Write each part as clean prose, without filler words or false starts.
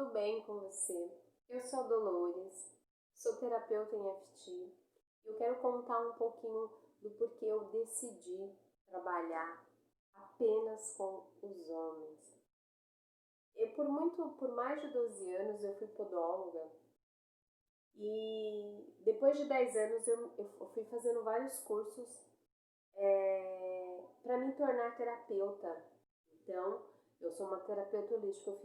tudo bem com você? Eu sou a Dolores, sou terapeuta em EFT. Eu quero contar um pouquinho do porquê eu decidi trabalhar apenas com os homens. Por mais de 12 anos eu fui podóloga e depois de 10 anos eu fui fazendo vários cursos para me tornar terapeuta. Então, eu sou uma terapeuta holística, eu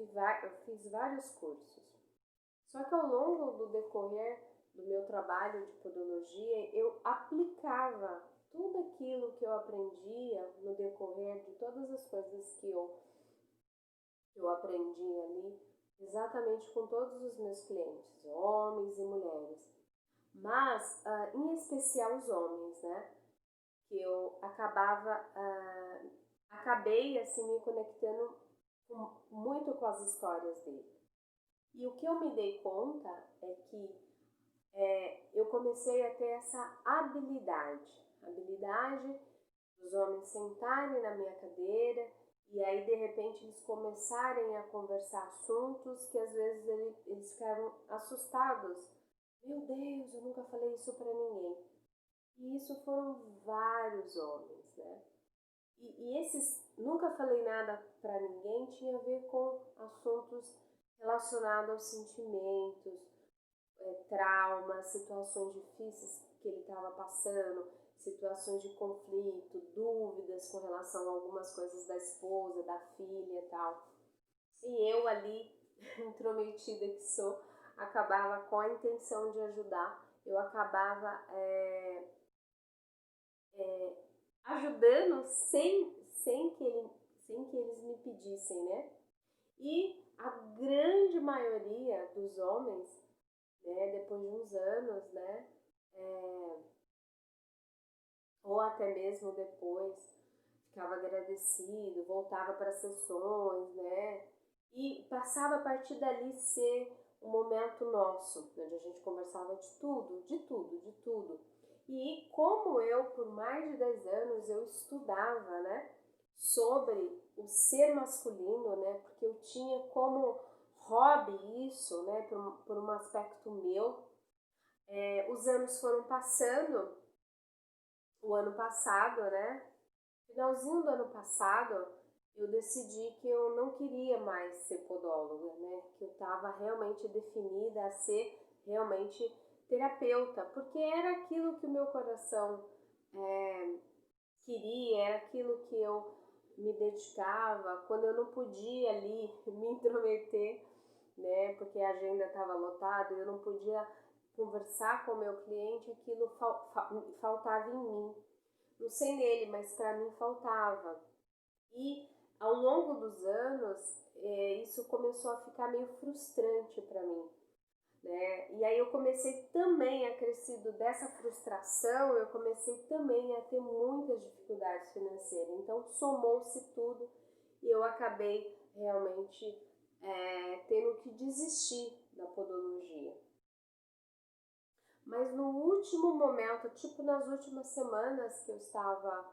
fiz vários cursos. Só que ao longo do decorrer do meu trabalho de podologia, eu aplicava tudo aquilo que eu aprendia no decorrer de todas as coisas que eu aprendi ali, exatamente com todos os meus clientes, homens e mulheres. Mas, em especial os homens, né? Que eu acabei assim me conectando muito com as histórias dele. E o que eu me dei conta é que eu comecei a ter essa habilidade dos homens sentarem na minha cadeira e aí de repente eles começarem a conversar assuntos que às vezes eles ficaram assustados. Meu Deus, eu nunca falei isso para ninguém. E isso foram vários homens, né? E esses nunca falei nada para ninguém tinha a ver com assuntos relacionados aos sentimentos, traumas, situações difíceis que ele estava passando, situações de conflito, dúvidas com relação a algumas coisas da esposa, da filha e tal. E eu ali, intrometida que sou, acabava com a intenção de ajudar, eu acabava ajudando sem que eles me pedissem, né? E a grande maioria dos homens, né, depois de uns anos, né, ou até mesmo depois, ficava agradecido, voltava para as sessões, né, e passava a partir dali ser um momento nosso, onde a gente conversava de tudo, de tudo, de tudo. E como eu, por mais de 10 anos, eu estudava, né, sobre o ser masculino, né, porque eu tinha como hobby isso, né, por um aspecto meu. Os anos foram passando, o ano passado, né, finalzinho do ano passado, eu decidi que eu não queria mais ser podóloga, né, que eu estava realmente definida a ser realmente terapeuta, porque era aquilo que o meu coração queria, era aquilo que eu me dedicava, quando eu não podia ali me intrometer, né, porque a agenda estava lotada, eu não podia conversar com o meu cliente, aquilo faltava em mim. Não sei nele, mas para mim faltava. E ao longo dos anos, isso começou a ficar meio frustrante para mim, né? E aí eu comecei também, acrescido dessa frustração, eu comecei também a ter muitas dificuldades financeiras. Então somou-se tudo e eu acabei realmente tendo que desistir da podologia. Mas no último momento, tipo nas últimas semanas que eu estava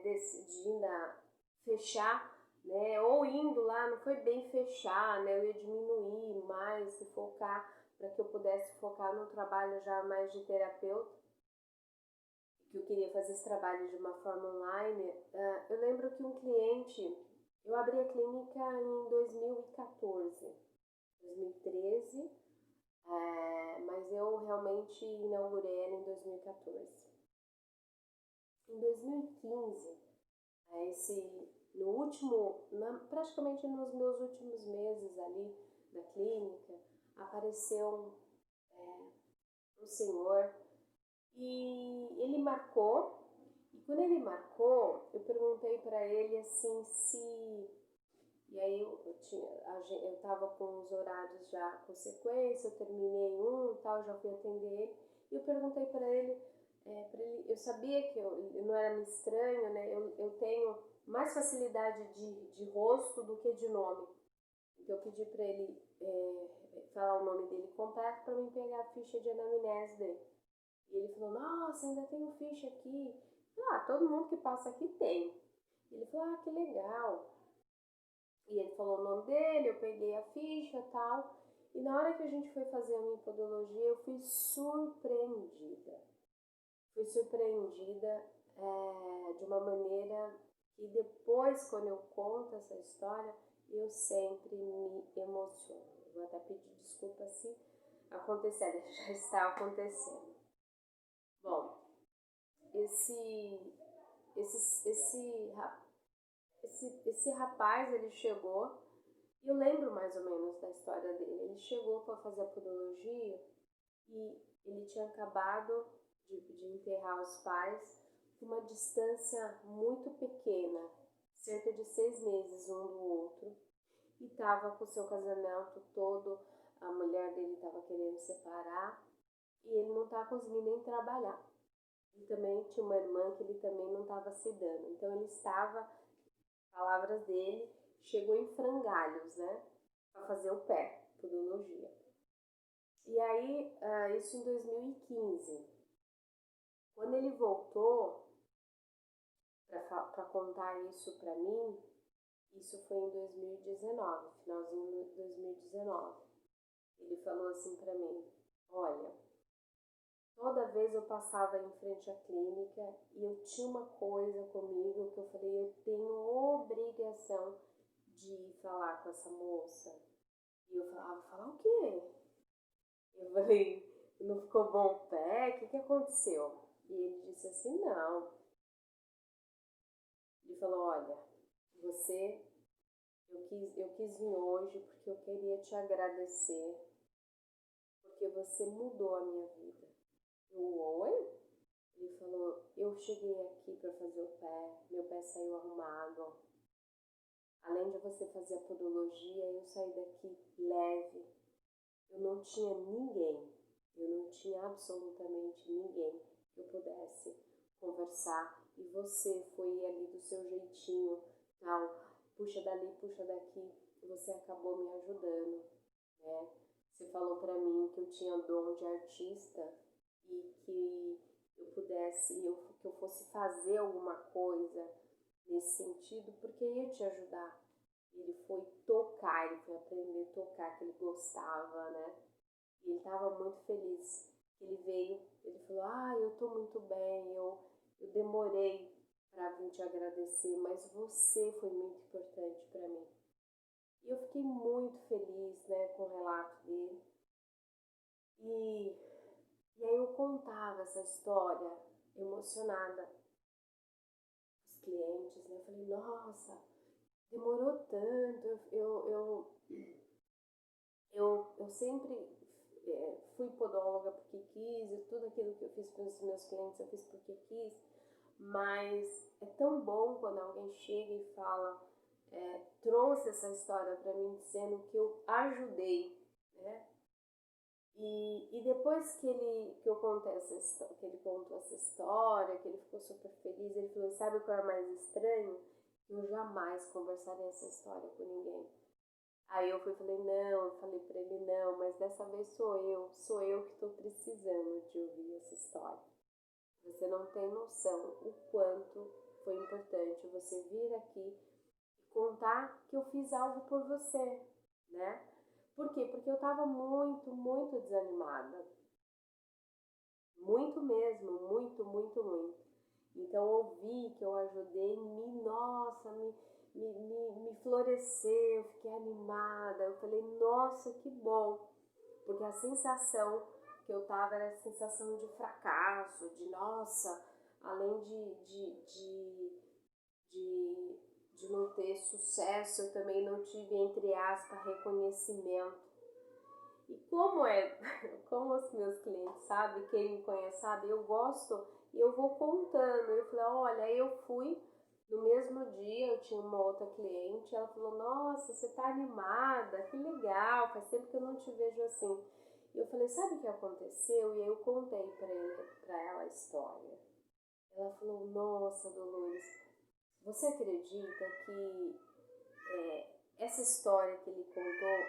decidida fechar, né, ou indo lá, não foi bem fechar, né, eu ia diminuir mais e focar para que eu pudesse focar no trabalho já mais de terapeuta, que eu queria fazer esse trabalho de uma forma online. Eu lembro que um cliente, eu abri a clínica em 2014, 2013, mas eu realmente inaugurei ela em 2014. Em 2015, praticamente nos meus últimos meses ali da clínica, apareceu um senhor e ele marcou. E quando ele marcou, eu perguntei para ele assim se. E aí eu tava com os horários já com sequência, eu terminei um e tal, já fui atender ele. E eu perguntei para ele, eu sabia que eu não era me estranho, né? Eu tenho mais facilidade de rosto do que de nome. Então eu pedi para ele falar o nome dele completo para mim pegar a ficha de anamnese dele. E ele falou, nossa, ainda tenho ficha aqui. Todo mundo que passa aqui tem. Ele falou, que legal. E ele falou o nome dele, eu peguei a ficha e tal. E na hora que a gente foi fazer a minha podologia, eu fui surpreendida. Fui surpreendida de uma maneira que depois, quando eu conto essa história, eu sempre me emociono. Vou até pedir desculpa se acontecer, já está acontecendo. Bom, esse rapaz, ele chegou, e eu lembro mais ou menos da história dele. Ele chegou para fazer a podologia e ele tinha acabado de enterrar os pais com uma distância muito pequena, cerca de 6 meses um do outro, e estava com o seu casamento todo, a mulher dele estava querendo separar, e ele não estava conseguindo nem trabalhar. E também tinha uma irmã que ele também não estava se dando. Então ele estava, palavras dele, chegou em frangalhos, né, para fazer o pé, podologia. E aí, isso em 2015. Quando ele voltou para contar isso para mim, isso foi em 2019, finalzinho de 2019. Ele falou assim para mim: olha, toda vez eu passava em frente à clínica e eu tinha uma coisa comigo que eu falei, eu tenho obrigação de falar com essa moça. E eu falava, falar o quê? Eu falei, não ficou bom o pé? O que aconteceu? E ele disse assim, não. Ele falou, olha, eu quis vir hoje porque eu queria te agradecer, porque você mudou a minha vida. Eu, oi? Ele falou, eu cheguei aqui para fazer o pé, meu pé saiu arrumado. Além de você fazer a podologia, eu saí daqui leve. Eu não tinha ninguém, eu não tinha absolutamente ninguém que eu pudesse conversar. E você foi ali do seu jeitinho, tal, puxa dali, puxa daqui, você acabou me ajudando, né? Você falou para mim que eu tinha dom de artista e que eu pudesse, que eu fosse fazer alguma coisa nesse sentido, porque ia te ajudar. Ele foi tocar, ele foi aprender a tocar, que ele gostava, né? E ele estava muito feliz. Ele veio, ele falou, eu tô muito bem, eu demorei para vir te agradecer, mas você foi muito importante para mim. E eu fiquei muito feliz, né, com o relato dele. E aí eu contava essa história emocionada os clientes, né? Eu falei, nossa, demorou tanto, eu sempre fui podóloga porque quis, e tudo aquilo que eu fiz para os meus clientes eu fiz porque quis, mas é tão bom quando alguém chega e fala, trouxe essa história para mim dizendo que eu ajudei, né? E depois que eu contei que ele contou essa história, que ele ficou super feliz, ele falou, sabe o que é mais estranho? Eu jamais conversaria essa história com ninguém. Aí eu falei, não, eu falei pra ele, não, mas dessa vez sou eu que estou precisando de ouvir essa história. Você não tem noção o quanto foi importante você vir aqui e contar que eu fiz algo por você, né? Por quê? Porque eu tava muito, muito desanimada. Muito mesmo, muito, muito, muito. Então ouvir que eu ajudei, me floresceu, eu fiquei animada. Eu falei, nossa, que bom. Porque a sensação que eu tava era a sensação de fracasso, de nossa, além de não ter sucesso, eu também não tive, entre aspas, reconhecimento. E como os meus clientes sabem, quem me conhece sabe, eu gosto e eu vou contando. Eu falei, olha, eu fui no mesmo dia, eu tinha uma outra cliente, ela falou, nossa, você tá animada, que legal, faz tempo que eu não te vejo assim. E eu falei, sabe o que aconteceu? E aí eu contei pra ela a história. Ela falou, nossa, Dolores, você acredita que essa história que ele contou,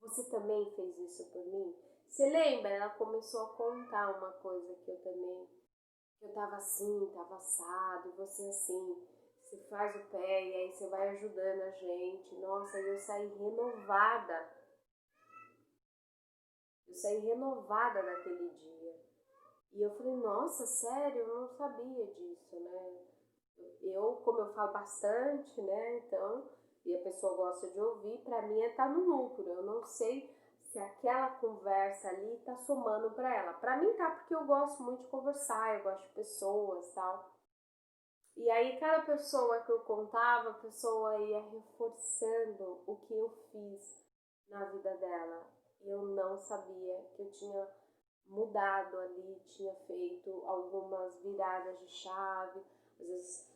você também fez isso por mim? Você lembra? Ela começou a contar uma coisa que eu tava assim, tava assado, e você assim. você faz o pé e aí você vai ajudando a gente. Nossa, eu saí renovada. Eu saí renovada daquele dia. E eu falei, nossa, sério, eu não sabia disso, né? Como eu falo bastante, né? Então, e a pessoa gosta de ouvir, pra mim é estar no lucro. Eu não sei se aquela conversa ali tá somando pra ela. Pra mim tá, porque eu gosto muito de conversar, eu gosto de pessoas e tal. E aí, cada pessoa que eu contava, a pessoa ia reforçando o que eu fiz na vida dela. Eu não sabia que eu tinha mudado ali, tinha feito algumas viradas de chave, às vezes,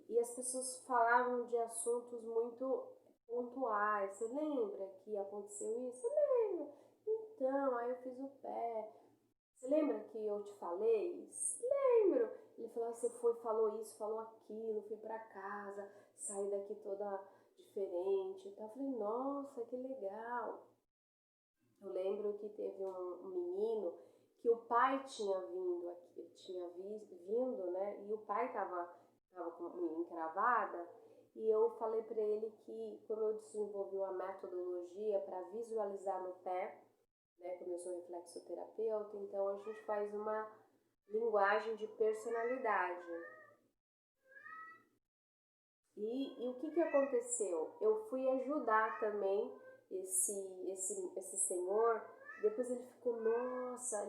e as pessoas falavam de assuntos muito pontuais. Você lembra que aconteceu isso? Você lembra? Então, aí eu fiz o pé. Você lembra que eu te falei? Lembro. Ele falou, você foi, falou isso, falou aquilo, fui pra casa, saí daqui toda diferente. Então eu falei, nossa, que legal. Eu lembro que teve um menino que o pai tinha vindo aqui, vindo, né? E o pai tava com unha encravada. E eu falei para ele que, como eu desenvolvi uma metodologia para visualizar no pé, né? Como eu sou reflexoterapeuta, então a gente faz uma linguagem de personalidade. E o que aconteceu? Eu fui ajudar também esse senhor. Depois ele ficou, nossa,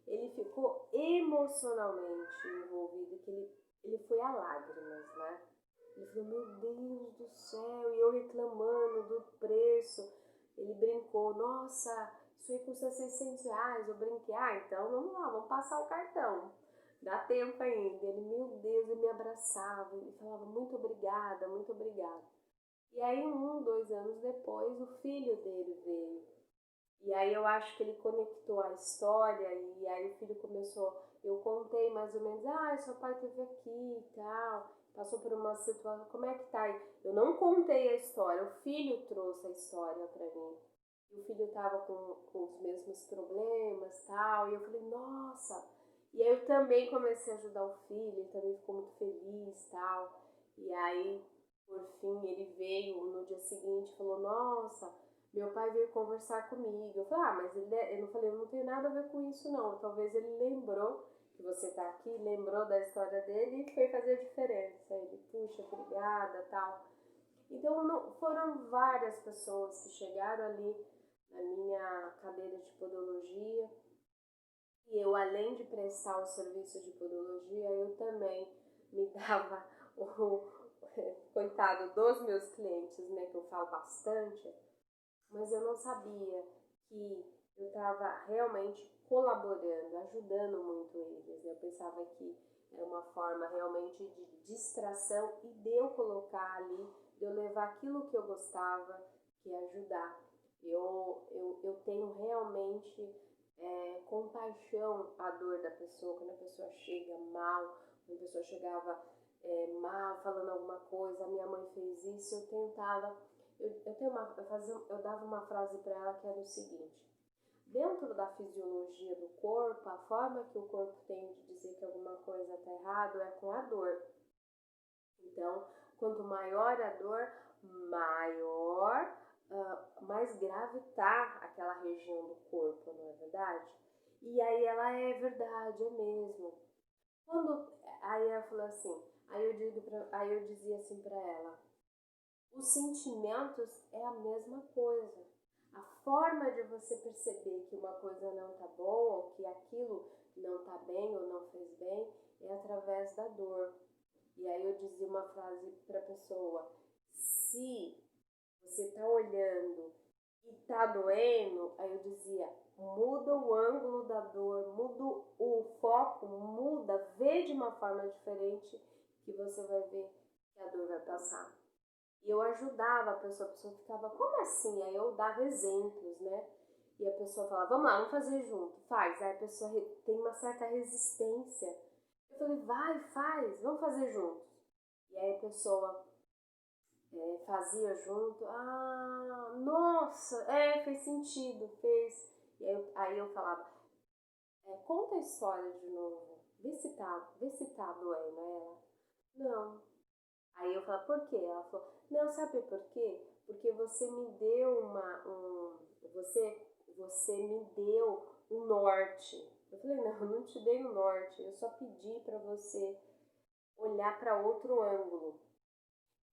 ele ficou emocionalmente envolvido, que ele foi a lágrimas, né? Ele falou, meu Deus do céu, e eu reclamando do preço. Ele brincou, nossa, isso aí custa R$ 600. Eu brinquei, então vamos lá, vamos passar o cartão. Dá tempo ainda. Ele, meu Deus, ele me abraçava, ele falava, muito obrigada, muito obrigada. E aí, 2 anos depois, o filho dele veio. E aí eu acho que ele conectou a história e aí o filho começou, eu contei mais ou menos, seu pai esteve aqui e tal, passou por uma situação, como é que tá aí? Eu não contei a história, o filho trouxe a história pra mim. E o filho tava com os mesmos problemas e tal, e eu falei, nossa. E aí eu também comecei a ajudar o filho, ele também ficou muito feliz e tal. E aí, por fim, ele veio no dia seguinte e falou, nossa, meu pai veio conversar comigo. Eu falei, mas eu não falei, eu não tenho nada a ver com isso não. Talvez ele lembrou que você tá aqui, lembrou da história dele e foi fazer a diferença. Ele, puxa, obrigada, tal. Então foram várias pessoas que chegaram ali na minha cadeira de podologia. E eu, além de prestar o serviço de podologia, eu também me dava o coitado dos meus clientes, né, que eu falo bastante, mas eu não sabia que eu estava realmente colaborando, ajudando muito eles. Eu pensava que era uma forma realmente de distração e de eu colocar ali, de eu levar aquilo que eu gostava, que é ajudar. Eu tenho realmente compaixão à dor da pessoa, quando a pessoa chega mal, quando a pessoa chegava mal, falando alguma coisa, a minha mãe fez isso, eu tentava eu dava uma frase para ela que era o seguinte: dentro da fisiologia do corpo, a forma que o corpo tem de dizer que alguma coisa está errado é com a dor. Então, quanto maior a dor, mais grave tá aquela região do corpo, não é verdade? E aí ela, é verdade, é mesmo. Aí ela falou assim, aí eu dizia assim para ela, os sentimentos é a mesma coisa. A forma de você perceber que uma coisa não tá boa, ou que aquilo não tá bem ou não fez bem, é através da dor. E aí eu dizia uma frase para a pessoa, se você tá olhando e tá doendo, aí eu dizia, muda o ângulo da dor, muda o foco, vê de uma forma diferente que você vai ver que a dor vai passar. E eu ajudava a pessoa ficava, como assim? Aí eu dava exemplos, né? E a pessoa falava, vamos lá, vamos fazer junto, faz. Aí a pessoa tem uma certa resistência. Eu falei, vai, faz, vamos fazer juntos. E aí a pessoa fazia junto, nossa, fez sentido, fez. E aí eu falava, conta a história de novo, vê se tá doendo ela. Não. Aí eu falei, por quê? Ela falou, não, sabe por quê? Porque você me deu você me deu um norte. Eu falei, não, eu não te dei um norte, eu só pedi para você olhar para outro ângulo.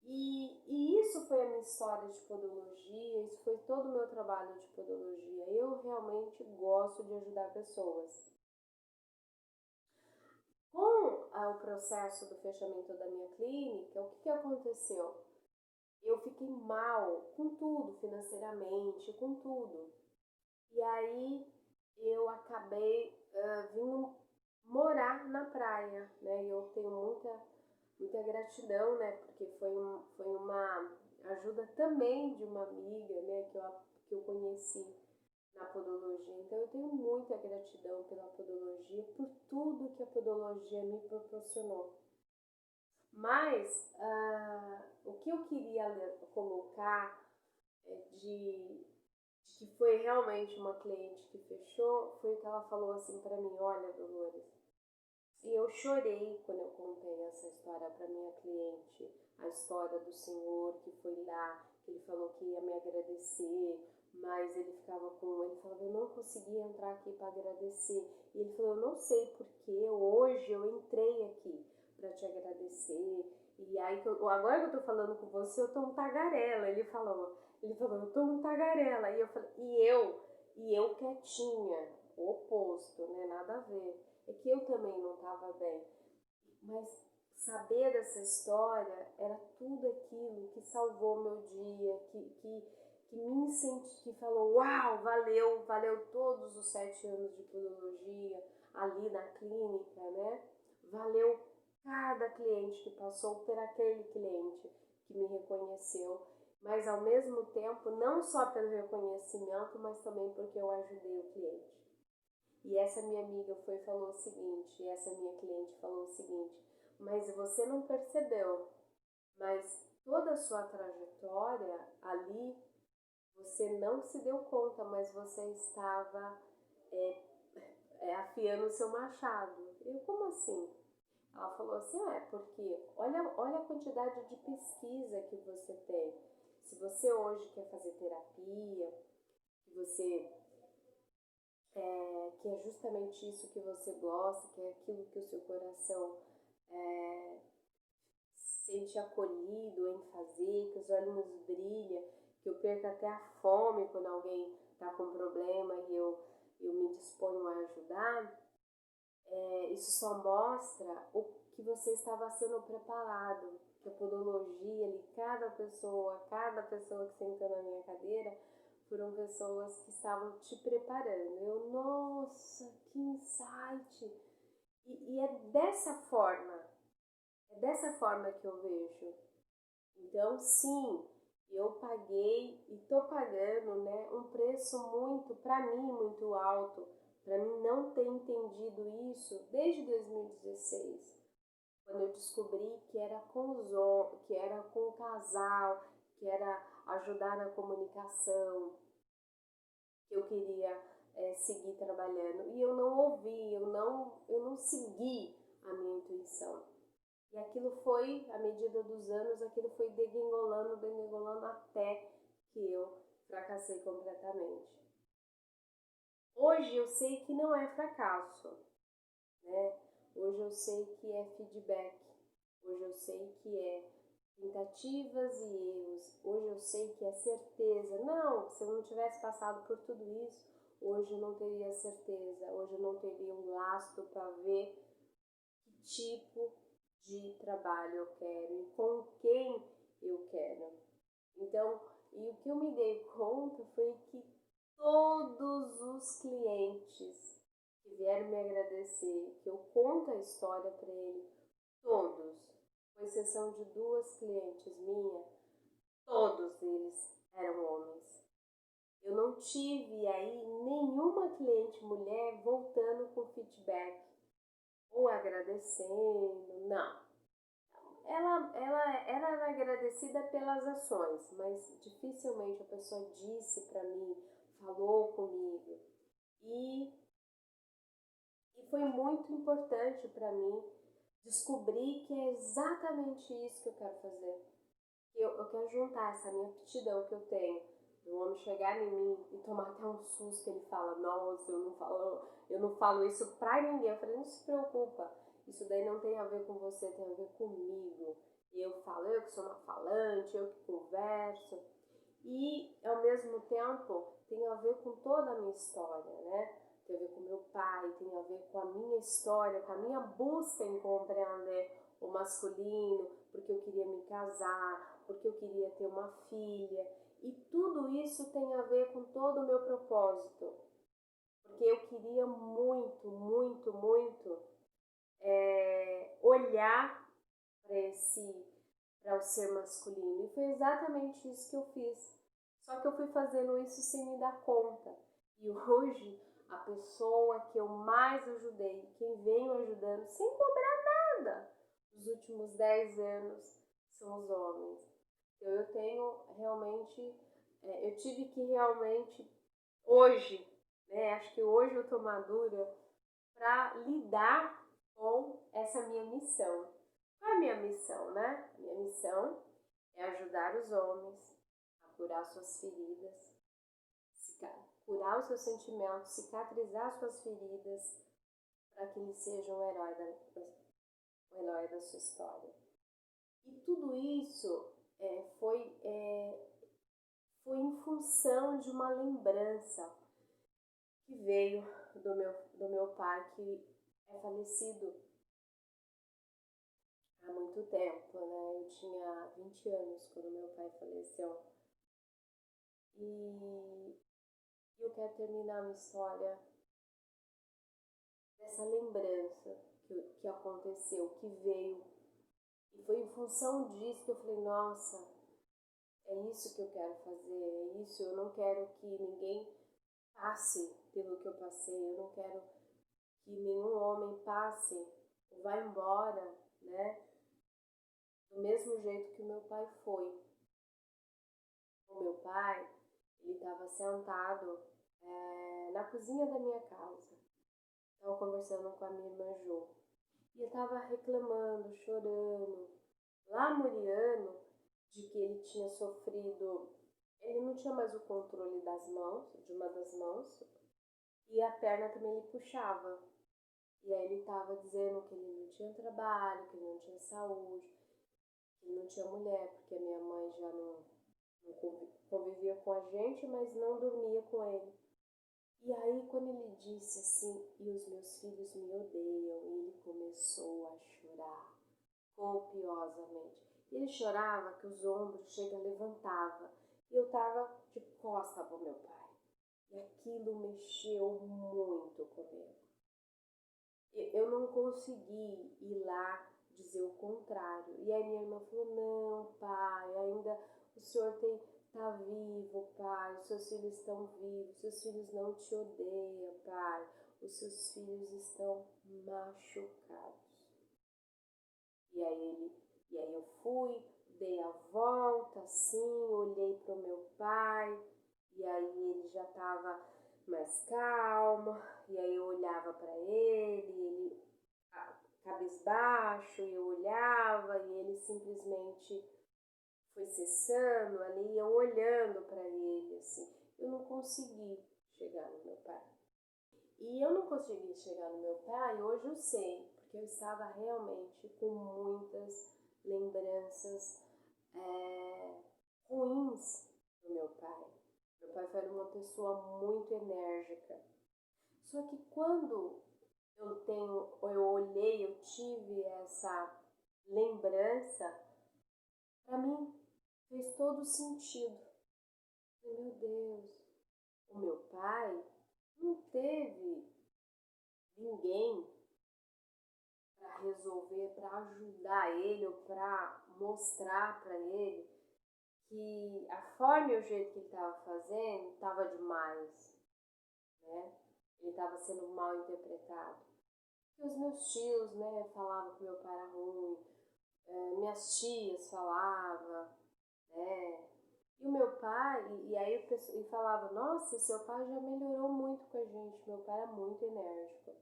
E isso foi a minha história de podologia, isso foi todo o meu trabalho de podologia. Eu realmente gosto de ajudar pessoas. Com o processo do fechamento da minha clínica, o que aconteceu? Eu fiquei mal com tudo, financeiramente, com tudo. E aí eu acabei vindo morar na praia, né? E eu tenho muita gratidão, né? Porque foi uma ajuda também de uma amiga, né? Que eu conheci na podologia. Então eu tenho muita gratidão pela podologia, por tudo que a podologia me proporcionou. Mas o que eu queria colocar de que foi realmente uma cliente que fechou, foi o que ela falou assim para mim, olha, Dolores, e eu chorei quando eu contei essa história para minha cliente, a história do senhor que foi lá, que ele falou que ia me agradecer, mas ele falava, eu não conseguia entrar aqui para agradecer. E ele falou, eu não sei porque hoje eu entrei aqui para te agradecer. E aí, agora que eu tô falando com você, eu tô um tagarela. Ele falou, eu tô um tagarela. E eu falei, e eu quietinha, o oposto, né? Nada a ver. É que eu também não estava bem. Mas saber dessa história era tudo aquilo que salvou meu dia, que me incentivou, que falou, uau, valeu todos os 7 anos de podologia ali na clínica, né? Valeu cada cliente que passou por aquele cliente que me reconheceu, mas ao mesmo tempo, não só pelo reconhecimento, mas também porque eu ajudei o cliente. E essa minha amiga falou o seguinte, essa minha cliente falou o seguinte, mas você não percebeu, mas toda a sua trajetória ali, você não se deu conta, mas você estava afiando o seu machado. Eu, como assim? Ela falou assim, porque olha a quantidade de pesquisa que você tem. Se você hoje quer fazer terapia, que você que é justamente isso que você gosta, que é aquilo que o seu coração se sente acolhido em fazer, que os olhinhos brilham, que eu perco até a fome quando alguém está com problema e eu me disponho a ajudar, isso só mostra o que você estava sendo preparado, que a podologia ali, cada pessoa que sentou na minha cadeira, foram pessoas que estavam te preparando. Eu, nossa, que insight! E é dessa forma que eu vejo. Então, sim, eu paguei e tô pagando, né, um preço muito, para mim, muito alto, para mim não ter entendido isso desde 2016, quando eu descobri que era que era com o casal, que era ajudar na comunicação, que eu queria seguir trabalhando. E eu não ouvi, eu não segui a minha intuição. E aquilo foi, à medida dos anos, aquilo foi degringolando até que eu fracassei completamente. Hoje eu sei que não é fracasso, né? Hoje eu sei que é feedback. Hoje eu sei que é tentativas e erros. Hoje eu sei que é certeza. Não, se eu não tivesse passado por tudo isso, hoje eu não teria certeza. Hoje eu não teria um lastro para ver que tipo de trabalho eu quero e com quem eu quero. Então, e o que eu me dei conta foi que todos os clientes que vieram me agradecer, que eu conto a história para ele, todos, com exceção de 2 clientes minhas, todos eles eram homens. Eu não tive aí nenhuma cliente mulher voltando com feedback ou agradecendo, não. Ela era agradecida pelas ações, mas dificilmente a pessoa disse para mim, falou comigo. E foi muito importante para mim descobri que é exatamente isso que eu quero fazer. Eu quero juntar essa minha aptidão que eu tenho, do homem chegar em mim e tomar até um susto, ele fala, nossa, eu não falo isso pra ninguém. Eu falei, não se preocupa, isso daí não tem a ver com você, tem a ver comigo. E eu falo, eu que sou uma falante, eu que converso. E, ao mesmo tempo, tem a ver com toda a minha história, né? Tem a ver com meu pai, tem a ver com a minha história, com a minha busca em compreender o masculino, porque eu queria me casar, porque eu queria ter uma filha. E tudo isso tem a ver com todo o meu propósito. Porque eu queria muito, muito, muito olhar para o ser masculino. E foi exatamente isso que eu fiz. Só que eu fui fazendo isso sem me dar conta. E hoje, a pessoa que eu mais ajudei, quem venho ajudando sem cobrar nada, nos últimos 10 anos, são os homens. Então eu tenho realmente, eu tive que realmente, hoje, né, acho que hoje eu tô madura para lidar com essa minha missão. Qual é a minha missão, né? A minha missão é ajudar os homens a curar suas feridas, curar os seus sentimentos, cicatrizar suas feridas, para que eles sejam o herói da sua história. E tudo isso foi em função de uma lembrança que veio do meu pai, que é falecido há muito tempo, né? Eu tinha 20 anos quando meu pai faleceu. E eu quero terminar a minha história dessa lembrança que aconteceu, que veio. E foi em função disso que eu falei, nossa, é isso que eu quero fazer, é isso, eu não quero que ninguém passe pelo que eu passei, eu não quero que nenhum homem passe ou vá embora, né? Do mesmo jeito que o meu pai foi. O meu pai, ele estava sentado na cozinha da minha casa. Estava conversando com a minha irmã Jo. E eu estava reclamando, chorando, lamuriando de que ele tinha sofrido. Ele não tinha mais o controle das mãos, de uma das mãos, e a perna também ele puxava. E aí ele estava dizendo que ele não tinha trabalho, que ele não tinha saúde, que ele não tinha mulher, porque a minha mãe já não convivia com a gente, mas não dormia com ele. E aí quando ele disse assim, e os meus filhos me odeiam, ele começou a chorar copiosamente. Ele chorava que os ombros levantava. E eu estava de costa para o meu pai. E aquilo mexeu muito comigo. Eu não consegui ir lá dizer o contrário. E aí minha irmã falou, não, pai, ainda o senhor tá vivo, pai, os seus filhos estão vivos, seus filhos não te odeiam, pai, os seus filhos estão machucados. E aí eu fui, dei a volta assim, olhei para o meu pai, e aí ele já estava mais calmo, e aí eu olhava para ele cabisbaixo, eu olhava e ele simplesmente foi cessando ali, eu olhando para ele assim. Eu não consegui chegar no meu pai. E eu não consegui chegar no meu pai, hoje eu sei, porque eu estava realmente com muitas lembranças ruins do meu pai. Meu pai foi uma pessoa muito enérgica. Só que quando eu olhei, eu tive essa lembrança, para mim fez todo sentido. Meu Deus, o meu pai não teve ninguém para resolver, para ajudar ele ou para mostrar para ele que a forma e o jeito que ele estava fazendo estava demais, né? Ele estava sendo mal interpretado. Porque os meus tios, né, falavam que meu pai era ruim, minhas tias falavam, né? E o meu pai, e aí e falava, nossa, seu pai já melhorou muito com a gente. Meu pai era muito enérgico,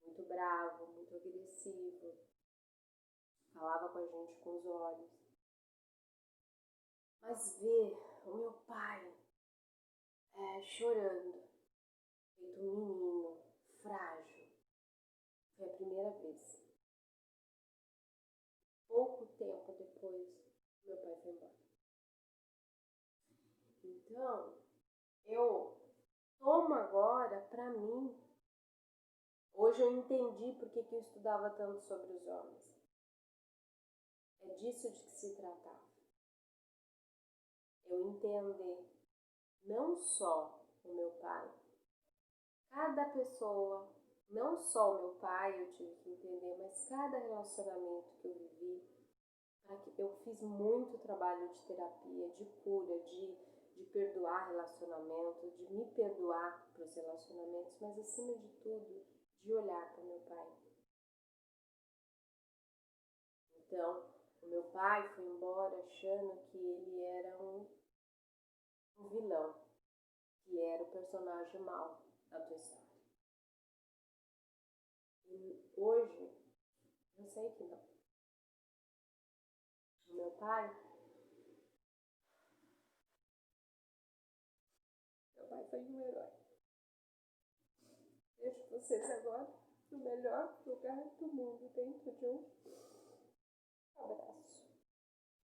muito bravo, muito agressivo. falava com a gente com os olhos. Mas ver o meu pai chorando, feito um menino, frágil, foi a primeira vez. Pouco tempo depois, meu pai foi embora. Então, eu tomo agora para mim. Hoje eu entendi por que eu estudava tanto sobre os homens. É disso de que se tratava. Eu entender não só o meu pai, cada pessoa, não só o meu pai eu tive que entender, mas cada relacionamento que eu vivi, eu fiz muito trabalho de terapia, de cura, de perdoar relacionamento, de me perdoar para os relacionamentos, mas acima de tudo, de olhar para o meu pai. Então, o meu pai foi embora achando que ele era um vilão, que era o personagem mau da tua história. E hoje, eu sei que não. O meu pai foi um herói. Deixo vocês agora no melhor lugar do mundo, dentro de um abraço.